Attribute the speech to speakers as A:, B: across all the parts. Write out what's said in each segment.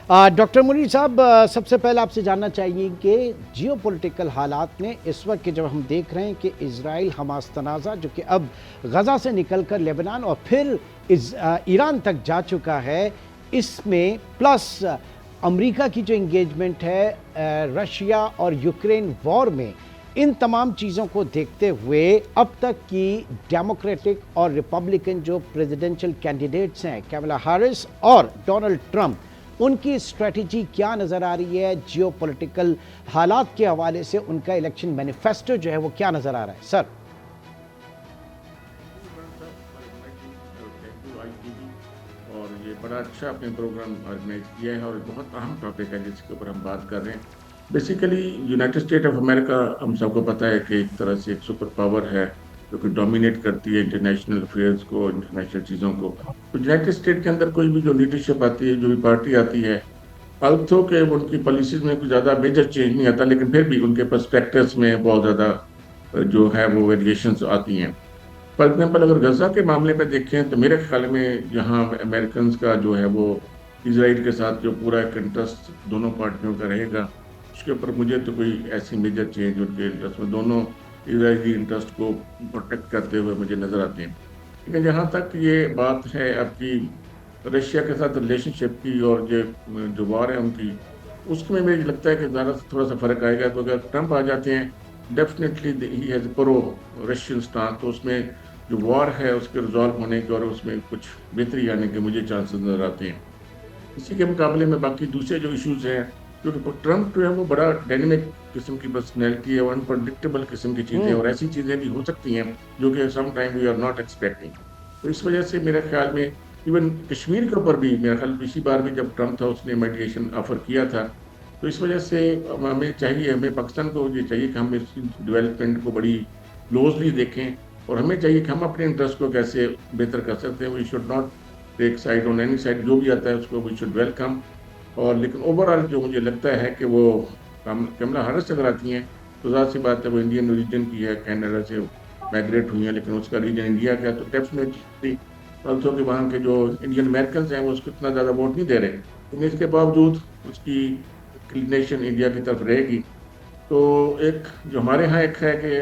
A: Doctor Munir साहब, सबसे पहले आपसे जानना चाहिए कि जियोपॉलिटिकल हालात में इस वक्त के जब हम देख रहे हैं कि इजराइल हमास तनाज़ा जो कि अब गज़ा से निकलकर लेबनान और फिर ईरान तक जा चुका है, इसमें प्लस अमेरिका की जो इंगेजमेंट है रशिया और यूक्रेन वॉर में, इन तमाम चीज़ों को देखते हुए अब तक की डेमोक्रेटिक और रिपब्लिकन जो प्रेसिडेंशियल कैंडिडेट्स हैं कैमला हैरिस और डोनाल्ड ट्रंप, उनकी स्ट्रेटजी क्या नज़र आ रही है? जियोपॉलिटिकल हालात के हवाले से उनका इलेक्शन मैनिफेस्टो जो है वो क्या नज़र आ रहा है सर?
B: और ये बड़ा अच्छा आपने प्रोग्राम ऑर्गेनाइज किया है और बहुत अहम टॉपिक है जिसके ऊपर हम बात कर रहे हैं। Basically United state of America हम सबको पता है कि एक तरह से एक सुपर पावर है जो कि डोमिनेट करती है इंटरनेशनल अफेयर्स को, इंटरनेशनल चीज़ों को। तो यूनाइटेड स्टेट के अंदर कोई भी जो लीडरशिप आती है, जो भी पार्टी आती है, अल्थो के उनकी पॉलिसीज में कुछ ज़्यादा मेजर चेंज नहीं आता, लेकिन फिर भी उनके पर्सपेक्टिव्स में बहुत ज़्यादा जो है वो वेरिएशंस आती हैं। फॉर एग्जाम्पल अगर गजा के मामले में देखें तो मेरे ख्याल में यहाँ अमेरिकन का जो है वो इसराइल के साथ जो पूरा एक इंटरेस्ट दोनों पार्टियों का रहेगा, उसके ऊपर मुझे तो कोई ऐसी मेजर चेंज उनके इंटरेस्ट में, दोनों इसराइली इंटरेस्ट को प्रोटेक्ट करते हुए मुझे नजर आते हैं। लेकिन जहाँ तक ये बात है आपकी रशिया के साथ रिलेशनशिप की और जो वार है उनकी, उसमें मुझे लगता है कि ज़्यादा थोड़ा सा फर्क आएगा। तो अगर ट्रंप आ जाते हैं, definitely he has pro Russian stance, तो उसमें जो वॉर है उसके रिजॉल्व होने के और उसमें कुछ बेहतरी आने के मुझे चांसेस नजर आते हैं। इसी के मुकाबले में बाकी दूसरे जो इश्यूज हैं, क्योंकि ट्रंप जो है वो बड़ा डायनेमिक किस्म की पर्सनैलिटी है और अनप्रडिक्टेबल किस्म की चीज़ें और ऐसी चीज़ें भी हो सकती हैं जो कि some time we are not expecting. तो इस वजह से मेरे ख्याल में इवन कश्मीर के ऊपर भी मेरा ख्याल पिछली बार भी जब ट्रंप था उसने मेडिएशन ऑफर किया था। तो इस वजह से हमें चाहिए, हमें पाकिस्तान को ये चाहिए कि हम इसकी डेवलपमेंट को बड़ी क्लोजली देखें और हमें चाहिए कि हम अपने इंटरेस्ट को कैसे बेहतर कर सकते हैं। We should not take side on any side, जो भी आता है उसको वी शुड वेलकम। और लेकिन ओवरऑल जो मुझे लगता है कि वो कमला हैरिस अगर आती हैं तो ज़ाहिर सी बात है वो इंडियन रीजन की है, कनाडा से माइग्रेट हुई हैं, लेकिन उसका रीजन इंडिया का है, तो डेफिनेटली ऑल्सो कि वहाँ के जो इंडियन अमेरिकन हैं वो उसको इतना ज़्यादा वोट नहीं दे रहे, लेकिन इसके बावजूद उसकी इंक्लिनेशन इंडिया की तरफ रहेगी। तो एक जो हमारे यहाँ एक है कि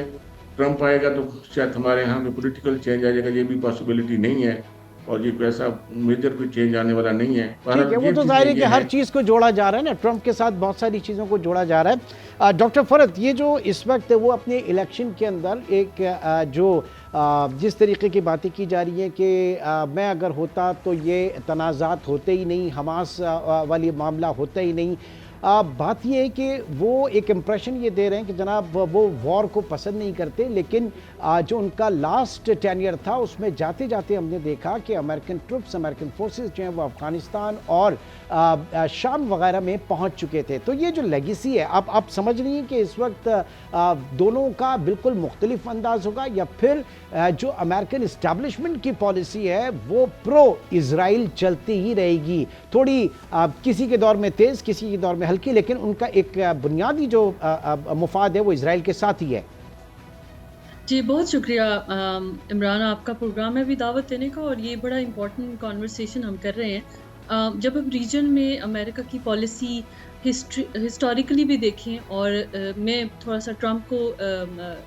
B: ट्रंप आएगा तो शायद हमारे यहाँ में पॉलिटिकल चेंज आ जाएगा, ये भी पॉसिबिलिटी नहीं है और ये कोई ऐसा मेजर कोई चेंज आने वाला नहीं है।
A: ठीक है,
B: बहरहाल
A: वो
B: ये
A: तो
B: चीज़ें
A: जाहिर है कि
B: ये
A: हर
B: हैं।
A: चीज़ को जोड़ा जा रहा है ना, ट्रंप के साथ बहुत सारी चीज़ों को जोड़ा जा रहा है। डॉक्टर फरत, ये जो इस वक्त वो अपने इलेक्शन के अंदर एक जिस तरीके की बातें की जा रही हैं कि मैं अगर होता तो ये तनाज़ात होते ही नहीं, हमास वाली मामला होता ही नहीं। बात ये है कि वो एक इम्प्रेशन ये दे रहे हैं कि जनाब वो वॉर को पसंद नहीं करते, लेकिन जो उनका लास्ट टेन्यर था उसमें जाते जाते हमने देखा कि अमेरिकन ट्रुप्स, अमेरिकन फोर्सेस जो हैं वो अफ़गानिस्तान और शाम वगैरह में पहुंच चुके थे। तो ये जो लेगेसी है, आप समझ रही हैं कि इस वक्त दोनों का बिल्कुल मुख्तलिफ अंदाज होगा, या फिर जो अमेरिकन इस्टेब्लिशमेंट की पॉलिसी है वो प्रो इजराइल चलती ही रहेगी, थोड़ी किसी के दौर में तेज़, किसी के दौर में हल्की, लेकिन उनका एक बुनियादी जो मुफाद है वो इजराइल के साथ ही है?
C: जी, बहुत शुक्रिया इमरान, आपका प्रोग्राम है अभी दावत देने का, और ये बड़ा इम्पोर्टेंट कॉन्वर्सेशन हम कर रहे हैं। जब हम रीजन में अमेरिका की पॉलिसी हिस्टोरिकली भी देखें, और मैं थोड़ा सा ट्रंप को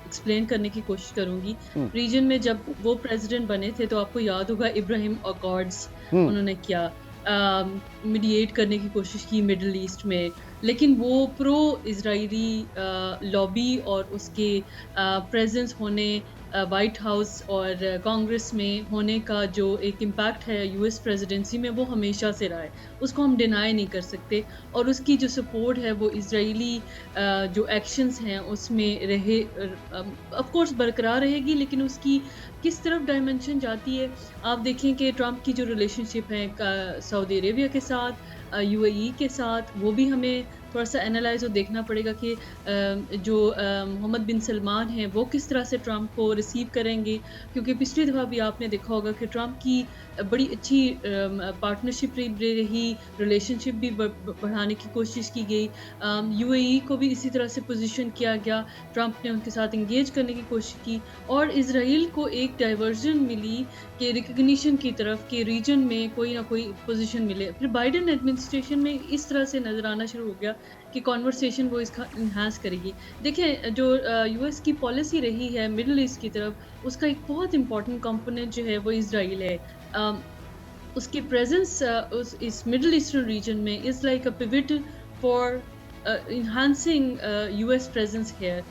C: एक्सप्लेन करने की कोशिश करूँगी।
A: हम्म,
C: रीजन में जब वो प्रेसिडेंट बने थे तो आपको याद होगा इब्राहिम अकॉर्ड्स
A: हम्म,
C: उन्होंने किया, मीडिएट करने की कोशिश की मिडल ईस्ट में, लेकिन वो प्रो इजरायली लॉबी और उसके प्रेजेंस होने, वाइट हाउस और कांग्रेस में होने का जो एक इम्पैक्ट है यूएस प्रेसिडेंसी में, वो हमेशा से रहा है, उसको हम डिनाई नहीं कर सकते। और उसकी जो सपोर्ट है वो इजरायली जो एक्शंस हैं उसमें रहे, ऑफ कोर्स बरकरार रहेगी, लेकिन उसकी किस तरफ डायमेंशन जाती है। आप देखें कि ट्रंप की जो रिलेशनशिप है सऊदी अरेबिया के साथ, यूएई के साथ, वो भी हमें थोड़ा-सा एनालाइज़ और देखना पड़ेगा कि जो मोहम्मद बिन सलमान हैं, वो किस तरह से ट्रम्प को रिसीव करेंगे। क्योंकि पिछली दफ़ा भी आपने देखा होगा कि ट्रम्प की बड़ी अच्छी पार्टनरशिप रही, रिलेशनशिप भी बढ़ाने की कोशिश की गई। यूएई को भी इसी तरह से पोज़ीशन किया गया, ट्रम्प ने उनके साथ एंगेज करने की कोशिश की और इज़राइल को एक डाइवर्जन मिली कि रिकॉग्निशन की तरफ कि रीजन में कोई ना कोई पोजीशन मिले। फिर बाइडेन एडमिनिस्ट्रेशन में इस तरह से नज़र आना शुरू हो गया कि कन्वर्सेशन वो इसका एनहांस करेगी। देखें जो यूएस की पॉलिसी रही है मिडल ईस्ट की तरफ, उसका एक बहुत इम्पोर्टेंट कंपोनेंट जो है वो इज़राइल है। उसकी प्रेजेंस उस इस मिडल ईस्टर्न रीजन में is like a pivot for enhancing US presence here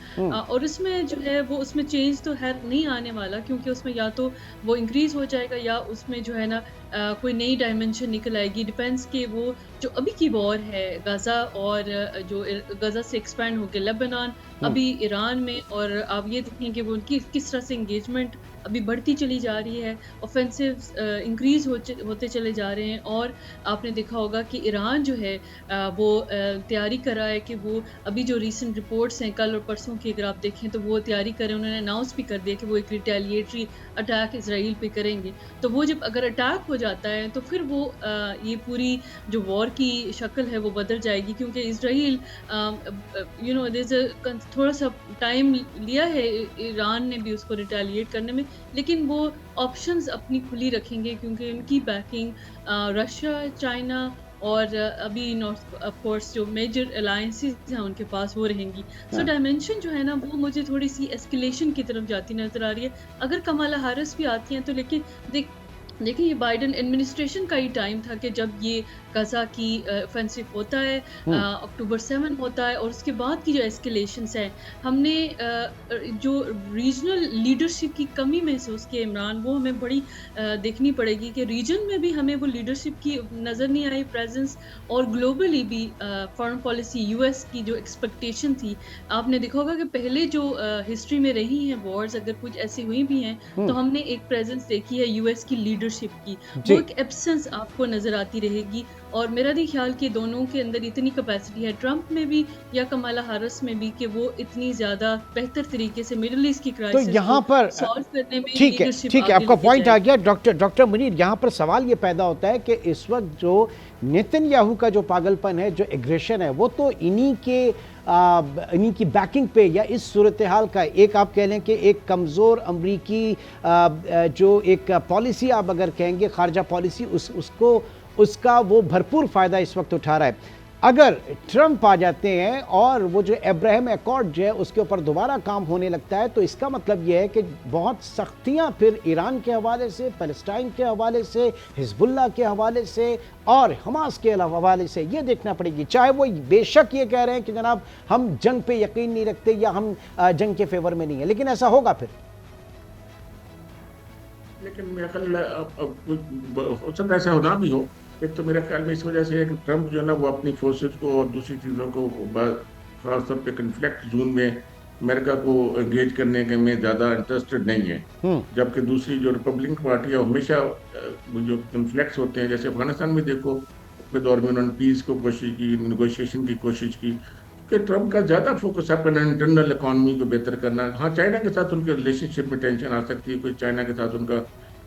C: और इसमें जो है वो उसमें चेंज तो है नहीं आने वाला क्योंकि उसमें या तो वो इंक्रीज हो जाएगा या उसमें जो है ना कोई नई डायमेंशन निकल आएगी। डिपेंड्स कि वो जो अभी की वॉर है गाज़ा और जो गाज़ा से एक्सपैंड होकर लेबनान अभी ईरान में और आप ये देखें कि वो उनकी किस तरह से इंगेजमेंट अभी बढ़ती चली जा रही है, ऑफेंसिव्स इंक्रीज होते चले जा रहे हैं और आपने देखा होगा कि ईरान जो है वो तैयारी कर रहा है कि वो अभी जो रीसेंट रिपोर्ट्स हैं कल और परसों की अगर आप देखें तो वो तैयारी करें, उन्होंने अनाउंस भी कर दिया कि वो एक रिटेलिएटरी अटैक इसराइल पे करेंगे। तो वो जब अगर अटैक हो जाता है तो फिर वो ये पूरी जो वॉर की शक्ल है वो बदल जाएगी क्योंकि इसराइल यू नो थोड़ा सा टाइम लिया है ईरान ने भी उसको रिटेलिएट करने में, लेकिन वो ऑप्शंस अपनी खुली रखेंगे क्योंकि उनकी बैकिंग रशिया, चाइना और अभी नॉर्थ ऑफ कोर्स जो मेजर अलायंसेस हैं उनके पास वो रहेंगी। सो डायमेंशन जो है ना वो मुझे थोड़ी सी एस्केलेशन की तरफ जाती नज़र आ रही है। अगर कमाला हैरिस भी आती हैं तो लेकिन देखिए ये बाइडेन एडमिनिस्ट्रेशन का ही टाइम था कि जब ये गाज़ा की ऑफेंसिव होता है, अक्टूबर 7 होता है और उसके बाद की जो एस्केलेशंस हैं हमने जो रीजनल लीडरशिप की कमी महसूस की इमरान, वो हमें बड़ी देखनी पड़ेगी कि रीजन में भी हमें वो लीडरशिप की नज़र नहीं आई प्रेजेंस और ग्लोबली भी फॉरेन पॉलिसी यूएस की जो एक्सपेक्टेशन थी। आपने देखा होगा कि पहले जो हिस्ट्री में रही हैं वॉर्स अगर कुछ ऐसी हुई भी हैं तो हमने एक प्रेजेंस देखी है यूएस की लीडरशिप की, वो एक एब्सेंस आपको नजर आती रहेगी और मेरा नहीं ख्याल कि दोनों के अंदर इतनी कैपेसिटी है ट्रंप में भी या कमाला हैरिस में भी कि वो इतनी ज्यादा बेहतर तरीके से मिडिल ईस्ट की क्राइसिस
A: तो यहाँ पर
C: सॉल्व करने में
A: ठीक है आपका पॉइंट आ गया डॉक्टर मुनीर। यहाँ पर सवाल ये पैदा होता है कि इस वक्त जो नेतन्याहू का जो पागलपन है, जो एग्रेशन है, वो तो इन्हीं की बैकिंग पे या इस सूरत हाल का एक आप कह लें कि एक कमज़ोर अमरीकी जो एक पॉलिसी आप अगर कहेंगे खारजा पॉलिसी उसका वो भरपूर फ़ायदा इस वक्त उठा रहा है। अगर ट्रंप आ जाते हैं और वो जो अब्राहम एकॉर्ड जो है उसके ऊपर दोबारा काम होने लगता है तो इसका मतलब ये है कि बहुत सख्तियां फिर ईरान के हवाले से, पैलेस्टाइन के हवाले से, हिजबुल्लाह के हवाले से और हमास के हवाले से ये देखना पड़ेगी। चाहे वो बेशक ये कह रहे हैं कि जनाब हम जंग पे यकीन नहीं रखते या हम जंग के फेवर में नहीं है, लेकिन ऐसा होगा फिर।
B: लेकिन मेरा ख्याल हो सकता है ऐसा होना भी हो। एक तो मेरे ख्याल में इस वजह से है कि ट्रंप जो है ना वो अपनी फोर्सेस को और दूसरी चीज़ों को खासतौर पे कन्फ्लिक्ट जोन में अमेरिका को एंगेज करने के में ज़्यादा इंटरेस्टेड नहीं है, जबकि दूसरी जो रिपब्लिकन पार्टी है हमेशा जो कन्फ्लिक्ट्स होते हैं जैसे अफगानिस्तान में देखो के दौर में उन्होंने पीस को कोशिश की, निगोशिएशन की कोशिश की कि ट्रंप का ज़्यादा फोकस अपना इंटरनल इकॉनमी को बेहतर करना। हाँ, चाइना के साथ उनके रिलेशनशिप में टेंशन आ सकती है, कोई चाइना के साथ उनका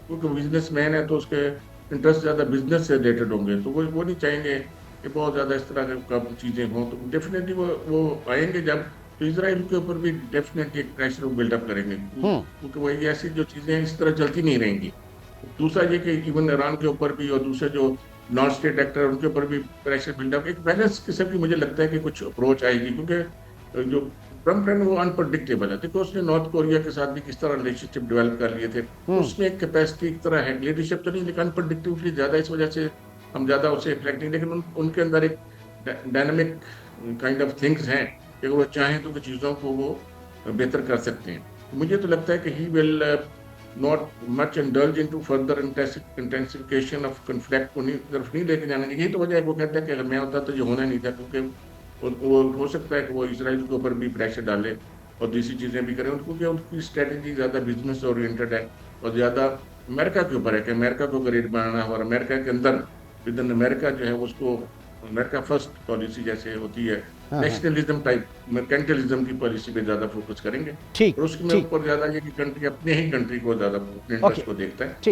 B: क्योंकि बिजनेस मैन है तो उसके इंटरेस्ट ज़्यादा बिजनेस से रिलेटेड होंगे, तो वो नहीं चाहेंगे कि बहुत ज़्यादा इस तरह का चीज़ें हों। तो डेफिनेटली वो आएंगे जब तो इसराइल के ऊपर भी डेफिनेटली एक प्रेशर बिल्डअप करेंगे क्योंकि वही ऐसी जो चीज़ें इस तरह चलती नहीं रहेंगी। दूसरा ये कि इवन ईरान के ऊपर भी और दूसरे जो नॉन स्टेट एक्टर उनके ऊपर भी प्रेशर बिल्डअप, एक बैलेंस किस्म की मुझे लगता है कि कुछ अप्रोच आएगी क्योंकि जो ट्रंप है वो अनप्रडिक्टेबल है। देखो उसने नॉर्थ कोरिया के साथ भी किस तरह रिलेशनशिप डेवलप कर लिए थे, उसमें एक कैपेसिटी एक तरह है, लीडरशिप तो नहीं लेकिन अनप्रडिक्टेबिलिटी ज़्यादा, इस वजह से हम ज़्यादा उसे इफेक्ट नहीं, लेकिन उनके अंदर एक डायनामिक काइंड ऑफ थिंग्स हैं कि वो चाहें तो चीज़ों को वो बेहतर कर सकते हैं। मुझे तो लगता है कि he will not much indulge into further intensification of conflict को तरफ नहीं लेके जाने की। यही तो वजह है वो कहते हैं कि अगर मैं होता तो ये होना नहीं था, क्योंकि वो हो सकता है कि वो इसराइल के ऊपर भी प्रेशर डाले और दूसरी चीज़ें भी करें, क्योंकि उनकी स्ट्रेटजी ज़्यादा बिजनेस ओरिएंटेड है और ज़्यादा अमेरिका के ऊपर है कि अमेरिका को ग्रेट बनाना है और अमेरिका के अंदर विद इन अमेरिका जो है उसको अमेरिका फर्स्ट पॉलिसी जैसे होती है,
A: हाँ, हाँ।
B: नेशनलिज्म टाइप मर्केंटलिज्म की पॉलिसी पे ज़्यादा फोकस करेंगे।
A: ठीक,
B: और उसमें
A: ठीक।
B: ऊपर ज़्यादा ये कि कंट्री अपने ही कंट्री को ज़्यादा अपने
A: ओके,
B: इंटरेस्ट को देखता है।
A: ठीक।